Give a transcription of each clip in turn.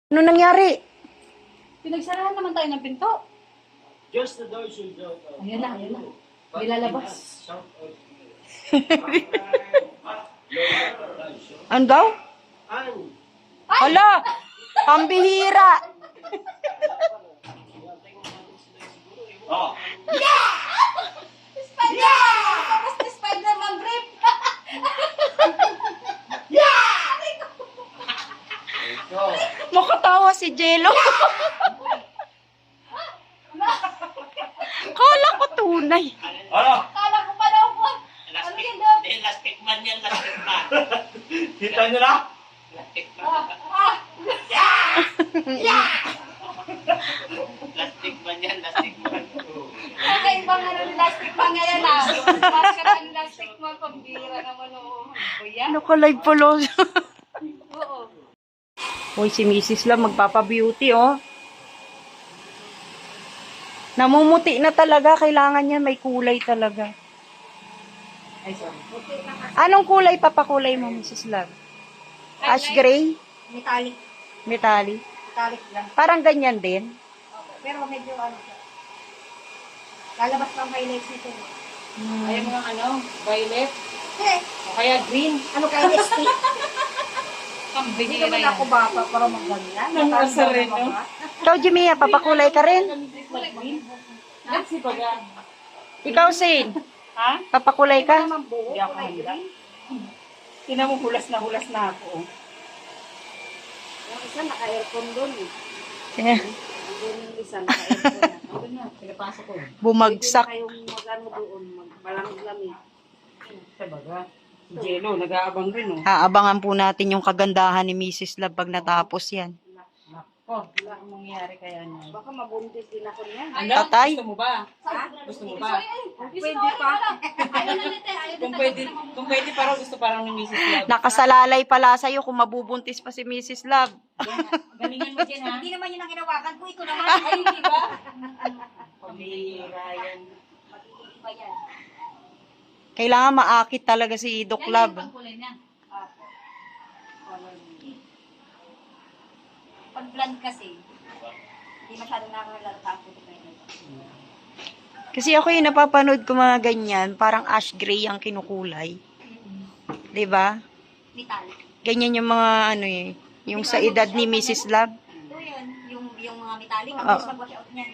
Ano nangyari? Pinagsarahan naman tayo ng pinto. Just the door should go. Ayan na, ayan na. May lalabas. Ano daw? Hala! Pambihira! Oh. Spider! Tapos na Spider-Man grip! Makatawa si Jello. Kala ko tunay. Ano? Kala ko pa daw po. Ano yun daw? Elastic man yan, elastic man. Kita nyo na? Elastic man. Ah! Elastic man yan, elastic man. Okay, ibang ano ni Elastic Man ngayon ah. Mas ka ng Elastic Man, pambira naman o. Buya? Naka-live pala. Oo. Hoy, si Mrs. lang magpapa-beauty, oh. Namumuti na talaga. Kailangan niya may kulay talaga. Ay, sorry. Anong kulay papakulay mo, Mrs. Love? Ash gray? Metallic. Metallic? Metallic lang. Parang ganyan din. Okay. Pero medyo ano siya. Lalabas pa ang highlights nito. Ayaw mo ng ano, violet, Eh, o kaya green. ano kayo ST? Pambili Hindi naman ako bata para magganyan. Nang asa rin, no? Ikaw, Jimmy, papakulay ka rin? Kasi baga. Ikaw, Sin, Ha? papakulay ka? Hindi ako handa. Tingnan mo, hulas na ako. Oh. Yung isa naka-aircon doon eh. Yeah. Doon yung isa naka-aircon na. Ano na, pinapasok ko. Bumagsak. Pwede kayong mag-ano doon, magpalang-lamig. Sa baga. Si Jello, nag-aabang rin, oh. Aabangan po natin yung kagandahan ni Mrs. Love pag natapos yan. Nako, wala akong mangyari kaya niya. Baka mabuntis din ako niyan. Ano? Tatay? Gusto mo ba? Ha? Gusto mo ba? Pwede pa. Kung pwede parang gusto parang ni Mrs. Love. Nakasalalay pala sa'yo kung mabubuntis pa si Mrs. Love. Galingan mo dyan, ha? Hindi naman yun ang hinawakan ko. Ito naman. Ay, hindi ba? Pamira yan. Ba yan? Kailangan maakit talaga si Doc Love. Pag blonde kasi, hindi masyadong nakakalata ang puto na yun. Kasi ako yung napapanood ko mga ganyan, parang ash gray ang kinukulay. 'Di ba? Metallic. Ganyan yung mga ano eh, yung sa edad ni Mrs. Love. Ito yun, yung mga metallic. Ang Oo. gusto mag-wash out niyan.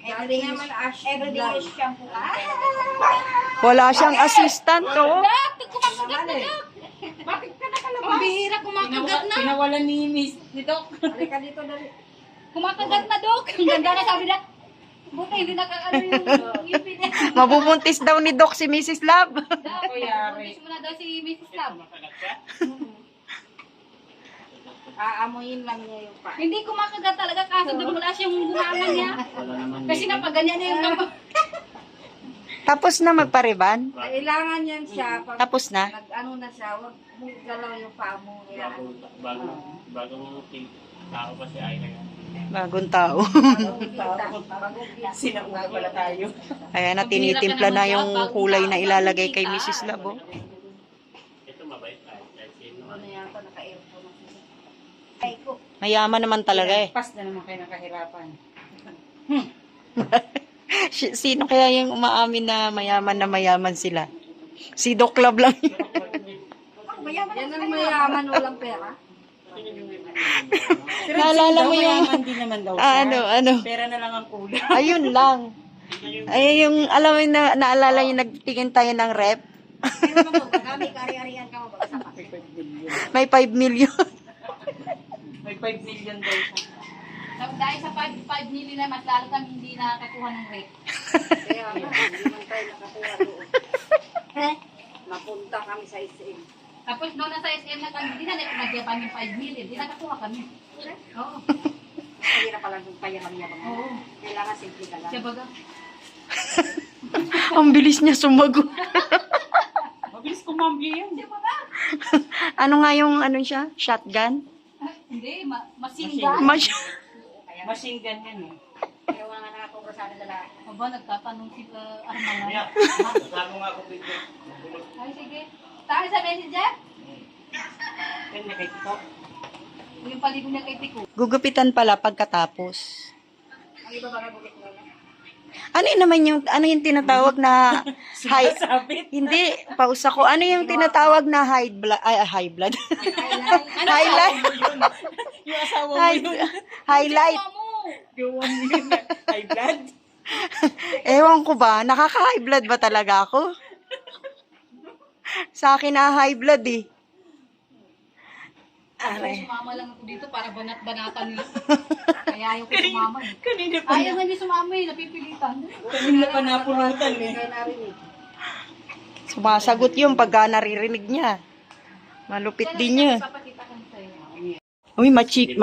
Everyday use shampoo. Wala siyang assistant, oh. Kumakagat na Doc! Bakit ka nakalabas? Pambihira, kumakagat na. Pinawalan ni Miss nito. Halika dito, dali. Kumakagat na, Doc. Ang ganda na sabi na. Buti, hindi nakakano yung pinis. Mabubuntis daw ni Doc si Mrs. Love. Doc, yari. buntis mo na daw si Mrs. Love. Makagat ka? Aamuyin lang niya yung pa. Hindi kumakagat talaga kaso doon wala siyang bumangan niya. Wala naman. Kasi napaganyan na yung kamay. Tapos na magpariban? Kailangan yan siya. Pag Tapos na? nag-ano na siya, huwag mo galaw yung paa mo. Bagong tao pa si Ayla yan. Bagong tao. Sinauna pala tayo. Kaya na tinitimpla na yung kulay na ilalagay kay Mrs. Love, oh. Ito mabait tayo. Kahit sino. Ano yata, naka-aircon na siya. Ay ko. Mayaman naman talaga eh. Pas na naman kayo ng kahirapan. Sino kaya yung umaamin na mayaman sila? Si Doc Love lang. Yan ang mayaman, walang pera. Naalala mo yung... Mayaman din naman daw siya. ano? Pera na lang ang kulang. Ayun lang. Ay, yung, alam mo na, naalala yung nagtingin tayo ng rep? Pero mo, kami kari-arian ka mo, baka sa May 5 million. May 5 million daw siya. So, dahil sa 5 million na mas lalo kami hindi nakakakuha ng rate. Kaya nga, hindi man tayo nakakuha doon. Napunta kami sa SM. Tapos doon na sa SM na kami, hindi na nagyapan yung 5 million. Hindi nakakuha kami. Oo. Kaya na pala yung payabang-yabang. Oo. Kailangan simple ka lang. Siya baga. Ang bilis niya sumagot. Mabilis kumambli yan. Ano nga yung, ano siya? Shotgun? Hindi, masinggan. Machine gun yan eh. Kaya nga nakakobra sa akin dala. Aba, nagtatanong sila Armangan. Kaya, kasama nga ako dito. Ay, sige. Tayo sa messenger? Yan na kay Tito. Yung paligo niya kay Tiko. Gugupitan pala pagkatapos. Ang iba mga bukit na lang. Ano yung tinatawag na high, hindi, pausa ko. Ano yung tinatawag na high blood, high blood? Highlight. Yung asawa mo High, yun. highlight. Gawan mo yun. High blood. Ewan ko ba, nakaka-high blood ba talaga ako? Sa akin na high blood eh. Aray. Sumama lang ako dito para banat-banatan niya. Kaya ayaw ko sumama. eh. Kanina pa Ayaw nga niya sumama eh, napipilitan. Kanina pa napulutan eh. Kaya narinig. Sumasagot yung pagka naririnig niya. Malupit din niya. Papakita ko sa'yo. Uy, machik.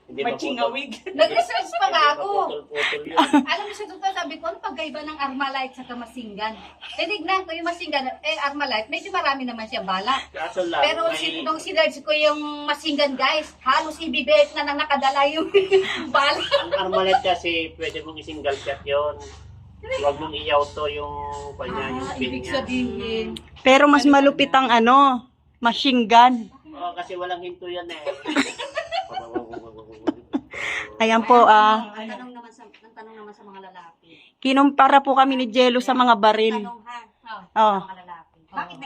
Hindi ba Machingawig. Nag-research pa nga ako. putol-putol yun? Alam mo siya, doktor, sabi ko, ano pagkaiba ng Armalite sa Masinggan? Tinignan ko yung Masinggan, Armalite, medyo marami naman siya bala. Kaso lang, Pero may- nung sinerge ko yung Masinggan, guys, halos ibibigay na nang nakadala yung bala. ang Armalite kasi, pwede mong i-single shot yun. Huwag mong i-auto yung kanya, yung pin Ibig niya. sabihin. Pero mas malupit ang machine gun. Oo, kasi walang hinto yan eh. Ayan po, Ang tanong naman sa mga lalaki. kinumpara po kami ni Jello sa mga baril. Tanong ha, Oh. mga lalaki. Bakit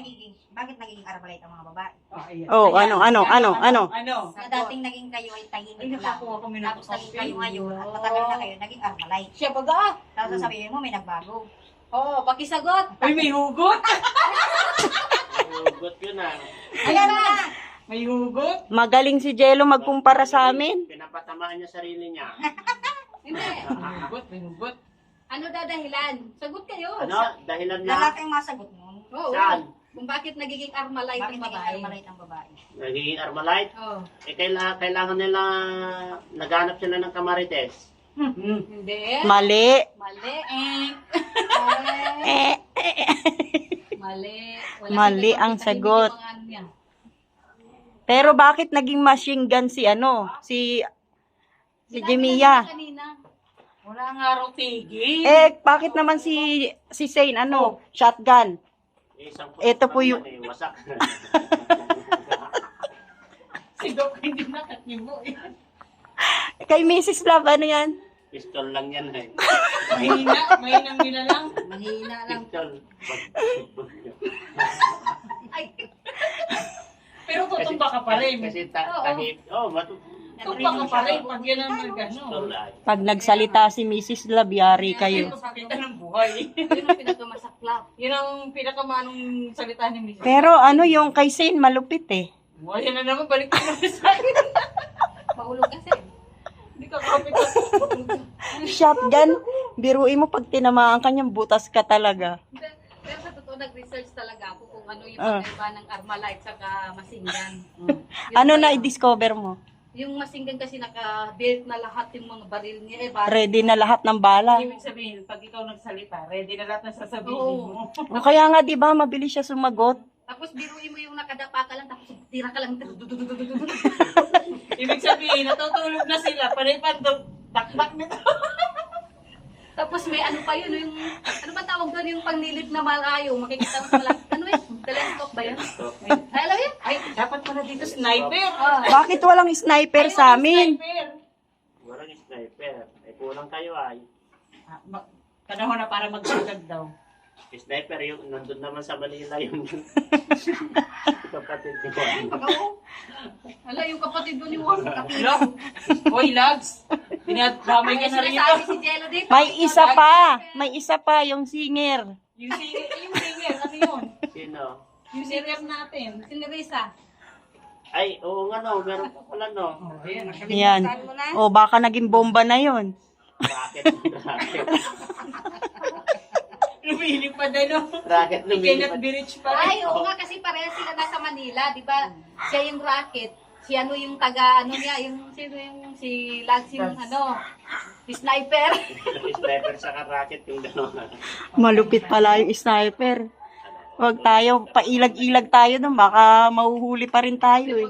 nagiging armalite ang mga babae? Oh, ayan. Oh, ano? Ano? Na dating naging kayo ay tahimik Ay, lang. nakakuha kami ng Tapos naging kayo coffee. ngayon at matagal na kayo naging armalite. Siya baga. Tapos sasabihin mo may nagbago. Oo, pakisagot. Uy, may hugot. Hugot yun ah. Ayan na! May hugot. Magaling si Jello magkumpara sa amin. Pinapatamaan niya sarili niya. Hindi. May hugot. Ano dadahilan? Sagot kayo. Ano? Dahilan na? Lalaki ang masagot mo. Oo. Saan? Kung bakit nagiging Armalite Bakit ang naging babae. armalite ang babae? Nagiging Armalite? Oo. Eh, kailangan nila, naghanap sila ng kamarites. Hindi. Mali. Mali. Eh, Mali. Mali ang sagot. Pero bakit naging machine gun si si Jemiya? Kanina. Wala nga raw tigil. Bakit naman si Zane shotgun? Isang Ito po yung- wasak. Si Doc hindi nakatimo. Kay Mrs. Love, ano yan? Pistol lang yan eh. Mahinang nila lang. Mahina lang. Pistol. Ay, Pero tutumba ka pa rin. Kasi tahip. Oh, Tutumba ka pa rin. Pag yan ang pistol nagano. ay. Pag nagsalita si Mrs. Love, yari kayo. Pakita ng buhay. yun ang pinagkamasaklap. Yun ang pinakamanong salita ni Mrs. Pero yung kay Zane, malupit eh. Buhay na naman. Balik ka naman sa akin. Mahulog kasi. Hindi ka kapit. Shotgun, biruin mo pag tinamaan ka niyang butas ka talaga. Pero sa totoo, nag-research talaga ako kung ano yung Ah. pagkaiba ng Armalite sa Masinggan. Ano na i-discover mo? Yung Masinggan kasi naka-built na lahat yung mga baril niya. Baril. Ready na lahat ng bala. Ibig sabihin, pag ikaw nagsalita, ready na lahat na sasabihin Oo. mo. O kaya nga, di ba, mabilis siya sumagot. Tapos biruin mo yung nakadapa ka lang, tapos tira ka lang. Ibig sabihin, natutulog na sila. Panay-pantong, taktak nito. Tapos may ano pa yun, yung, ano ba tawag doon, yung pangnilip na malayo, makikita mo sa lang, ano yun, telescope ba yun? Ay, alam yun? Ay, dapat pala dito sniper. Ah. Bakit walang sniper sa amin? Sniper. Walang sniper. Ay, kulang kayo ay. Panahon na para magsagad daw. Sniper yung nandun naman sa Manila yung kapatid ni Juan. Ala, yung kapatid doon yung Juan. Hello? Hoy, lads. Dinadamay ka na rito. Sinasabi si Jello dito. May isa pa, yung singer. Yung singer, ano yun? Sino? Yung singer natin. Si Nerissa. Ay, oo nga no, meron pa pala no. Oh, ayan. Yan. O, baka naging bomba na yon. Racket, racket. Lumilip pa din, no? Racket You lumilipad. cannot be rich pa rin. Ay, oo nga, kasi parehas sila nasa Manila, di ba? Siya yung rocket. Si ano yung taga, ano niya, yung, sino yung, si Lads yung, ano, si sniper. Sniper sa racket yung dalawa. Malupit pala yung sniper. Huwag tayo, pailag-ilag tayo doon, baka mahuhuli pa rin tayo eh.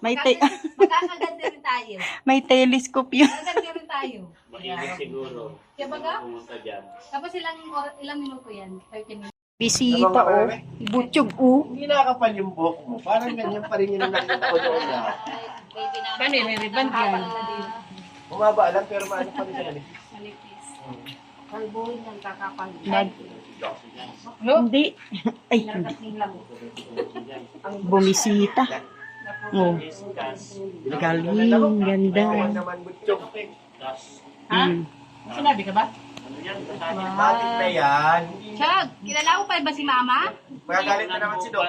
Magkakaganda rin tayo. May telescope yun. Magkaganda rin tayo. Mainit siguro. Kaya baga? Pumunta dyan. Tapos ilang minuto yan? 30 minutes. Bisita o, butsyog o. Hindi nakakapal yung buhok mo. Parang ganyan pa rin yung nakita ko doon. baby namin. Paano yun? May ribbon yan. Bumaba lang pero maano pa rin siya galing. Kalbuhin ng kakapal. Hindi. Ay, bumisita. Oh, galing, ganda. Naman butchok. Ha? May sinabi ka ba? Bakit na yan? Chag, kilala ko pa ba si Mama? Magagalit na naman si Doc.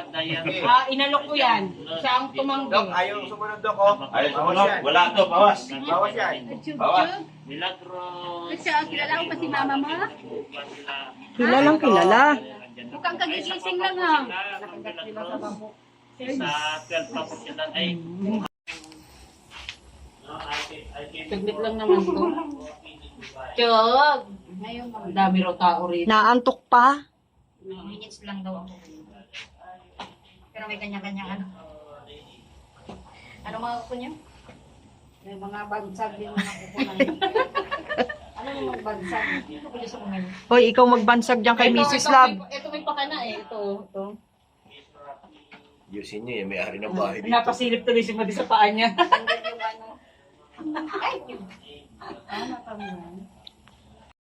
Inalok ko yan. Siya ang Doc, tumanggi. ayaw sumunod Doc, oh. Bawas yan. Wala to, bawas. Bawas yan. Bawas. Milagros. Chag, kilala ko pa si Mama mo? Kilalang kilala. Mukhang kagigising lang ha. Sa 12 pa po sila. Ay, Taglit lang naman to. Chog! Ang dami raw tao rito. Naantok pa? Minutes lang daw ako. Pero may kanya-kanya ano. Ano mga kuko niyo? May mga bansag din mga kukunan. Ano yung mga bansag? Ito ko sa kumain. Hoy, ikaw magbansag dyan kay Mrs. Love. Ito may pakana eh. Ito. Yusin niyo, may ari ng bahay dito. Napasilip tuloy si Madi sa paa niya.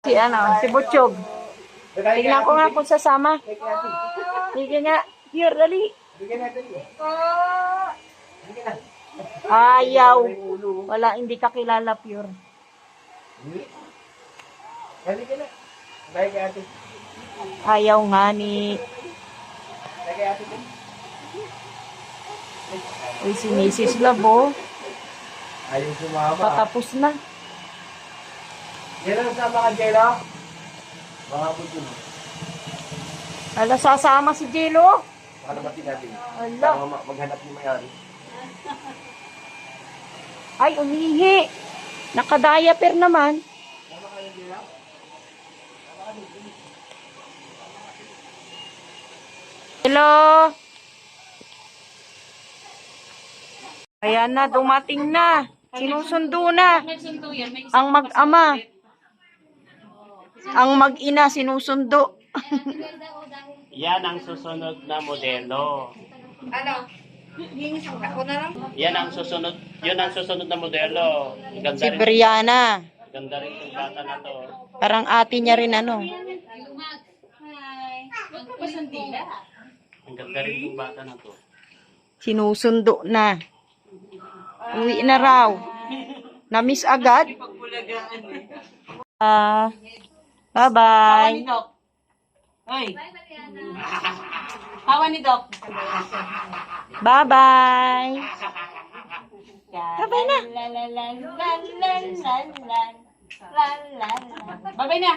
Si si Butchog. Tingnan ko nga kung sasama. Sige nga. Here, dali. Ayaw. Wala, hindi ka kilala, Pure. Dali ka na. Dali kay ate. Ayaw nga ni... Dali kay ate. Uy, si Mrs. Love, oh. Ayaw sumama. Patapos na. Yan ang sama ka, Jero. Mga butchok. Ala, sasama si Jello. Baka nabatin natin. Ala. Baka maghanap yung may-ari. Ay, umihi. Nakadiaper naman. Hello. Ayan na, dumating na. Sinusundo na. Nagsundo yan. May Ang mag-ama. Ang mag-ina, sinusundo. yan ang susunod na modelo. Ano? Hingis ako na lang. Yan ang susunod, yun ang susunod na modelo. Ganda Si rin, Brianna. ganda rin yung bata na to. Parang ate niya rin, ano. Hi. Huwag ka pasandila. Ang ganda rin yung bata na to. Sinusundo na. Uwi na raw. Na-miss agad. Tawa Bye-bye. ni Doc. Hoy. Tawa ni Doc. Bye-bye. Babay na. Babay na.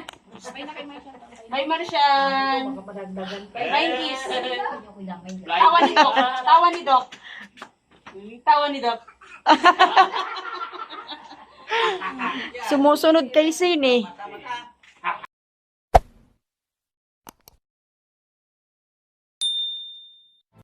Bye, Martian. Bye, kiss. Tawa ni Doc. Tawa ni Doc. Tawa ni Doc. Sumusunod kay Sin eh.